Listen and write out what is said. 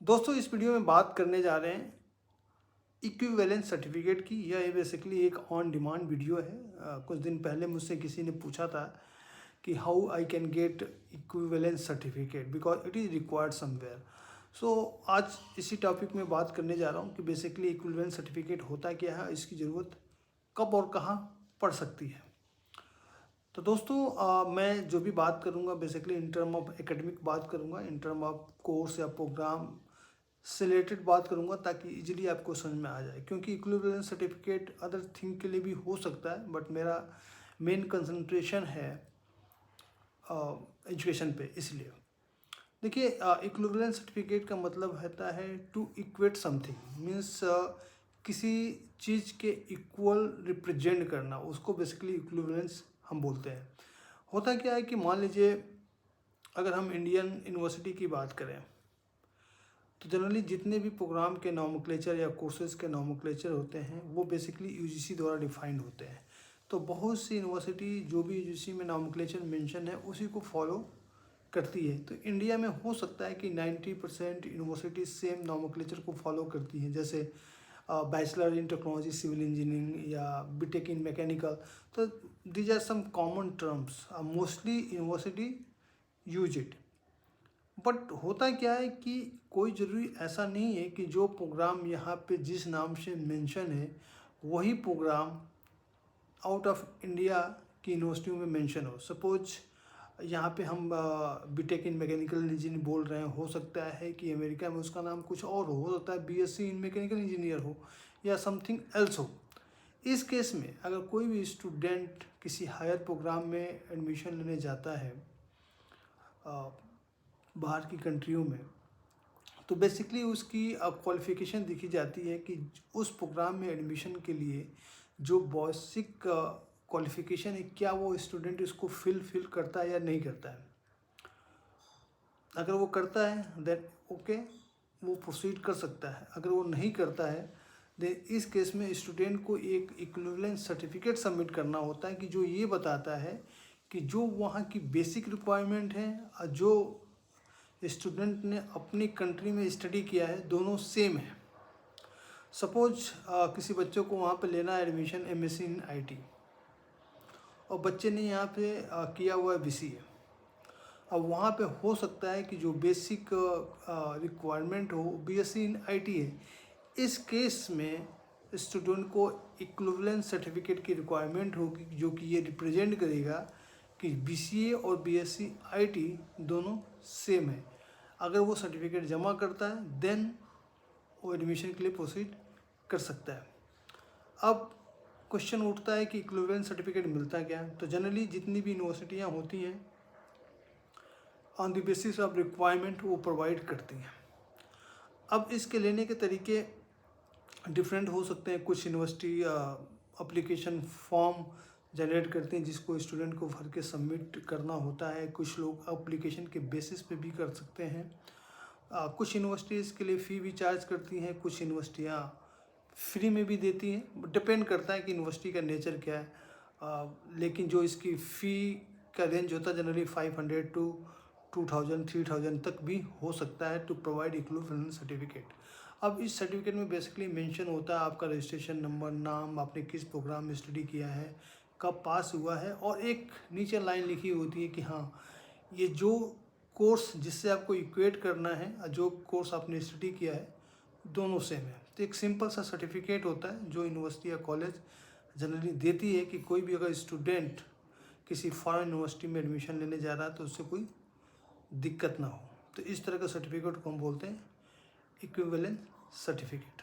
दोस्तों इस वीडियो में बात करने जा रहे हैं इक्विवेलेंस सर्टिफिकेट की। यह बेसिकली एक ऑन डिमांड वीडियो है। कुछ दिन पहले मुझसे किसी ने पूछा था कि how I can get equivalence certificate because it is required somewhere. So आज इसी टॉपिक में बात करने जा रहा हूँ कि बेसिकली इक्विवेलेंस सर्टिफिकेट होता क्या है, इसकी ज़रूरत कब और कहाँ पड़ सकती है। तो दोस्तों मैं जो भी बात करूँगा basically in term of academic बात करूँगा, इन टर्म ऑफ कोर्स या प्रोग्राम से रिलेटेड बात करूँगा ताकि इजीली आपको समझ में आ जाए। क्योंकि इक्विवेलेंस सर्टिफिकेट अदर थिंग के लिए भी हो सकता है, बट मेरा मेन कंसंट्रेशन है एजुकेशन पे। इसलिए देखिए, इक्विवेलेंस सर्टिफिकेट का मतलब होता है टू इक्वेट समथिंग, मीन्स किसी चीज़ के इक्वल रिप्रेजेंट करना, उसको बेसिकली इक्विवेलेंस हम बोलते हैं। होता क्या है कि मान लीजिए अगर हम इंडियन यूनिवर्सिटी की बात करें तो जनरली जितने भी प्रोग्राम के नॉमेनक्लेचर या कोर्सेज़ के नॉमेनक्लेचर होते हैं वो बेसिकली यूजीसी द्वारा डिफाइंड होते हैं। तो बहुत सी यूनिवर्सिटी जो भी यूजीसी में नॉमेनक्लेचर मेंशन है उसी को फॉलो करती है। तो इंडिया में हो सकता है कि 90% यूनिवर्सिटी सेम नॉमेनक्लेचर को फॉलो करती हैं, जैसे bachelor in technology civil engineering या बीटेक इन मैकेनिकल। तो these are some common terms, mostly university use it. But होता क्या है कि कोई ज़रूरी ऐसा नहीं है कि जो प्रोग्राम यहाँ पे जिस नाम से मेंशन है वही प्रोग्राम आउट ऑफ इंडिया की यूनिवर्सिटियों में मेंशन हो। सपोज यहाँ पे हम बीटेक इन मैकेनिकल इंजीनियरिंग बोल रहे हैं, हो सकता है कि अमेरिका में उसका नाम कुछ और हो सकता है बीएससी इन मैकेनिकल इंजीनियर हो या समथिंग एल्स हो। इस केस में अगर कोई भी स्टूडेंट किसी हायर प्रोग्राम में एडमिशन लेने जाता है बाहर की कंट्रियों में, तो बेसिकली उसकी क्वालिफ़िकेशन देखी जाती है कि उस प्रोग्राम में एडमिशन के लिए जो बेसिक क्वालिफ़िकेशन है क्या वो स्टूडेंट इसको फिल करता है या नहीं करता है। अगर वो करता है देन ओके, वो प्रोसीड कर सकता है। अगर वो नहीं करता है देन इस केस में स्टूडेंट को एक इक्विवेलेंस सर्टिफिकेट सबमिट करना होता है कि जो ये बताता है कि जो वहाँ की बेसिक रिक्वायरमेंट है और जो स्टूडेंट ने अपनी कंट्री में स्टडी किया है दोनों सेम है। सपोज किसी बच्चे को वहाँ पे लेना है एडमिशन एमएससी इन आईटी और बच्चे ने यहाँ पे किया हुआ है बीसीए। अब वहाँ पे हो सकता है कि जो बेसिक रिक्वायरमेंट हो बीएससी इन आईटी है। इस केस में स्टूडेंट को इक्विवेलेंस सर्टिफिकेट की रिक्वायरमेंट होगी जो कि ये रिप्रेजेंट करेगा कि बीसीए और बीएससी आईटी दोनों सेम है। अगर वो सर्टिफिकेट जमा करता है देन वो एडमिशन के लिए प्रोसीड कर सकता है। अब क्वेश्चन उठता है कि इक्विवेलेंस सर्टिफिकेट मिलता क्या है। तो जनरली जितनी भी यूनिवर्सिटियाँ होती हैं on the basis of requirement वो प्रोवाइड करती हैं। अब इसके लेने के तरीके डिफरेंट हो सकते हैं। कुछ यूनिवर्सिटी एप्लीकेशन फॉर्म जनरेट करते हैं जिसको स्टूडेंट को भर के सबमिट करना होता है। कुछ लोग एप्लीकेशन के बेसिस पे भी कर सकते हैं। कुछ यूनिवर्सिटीज़ के लिए फ़ी भी चार्ज करती हैं, कुछ यूनिवर्सिटियाँ फ्री में भी देती हैं। डिपेंड करता है कि यूनिवर्सिटी का नेचर क्या है। लेकिन जो इसकी फ़ी का रेंज होता है जनरली 500 टू 2000 3000 तक भी हो सकता है टू प्रोवाइड इक्विवेलेंस सर्टिफिकेट। अब इस सर्टिफिकेट में बेसिकली मेंशन होता है आपका रजिस्ट्रेशन नंबर, नाम, आपने किस प्रोग्राम में स्टडी किया है, कब पास हुआ है, और एक नीचे लाइन लिखी होती है कि हाँ ये जो कोर्स जिससे आपको इक्वेट करना है और जो कोर्स आपने स्टडी किया है दोनों सेम है। तो एक सिंपल सा सर्टिफिकेट होता है जो यूनिवर्सिटी या कॉलेज जनरली देती है कि कोई भी अगर स्टूडेंट किसी फॉरेन यूनिवर्सिटी में एडमिशन लेने जा रहा है तो उससे कोई दिक्कत ना हो। तो इस तरह का सर्टिफिकेट को हम बोलते हैं इक्विवेलेंस सर्टिफिकेट।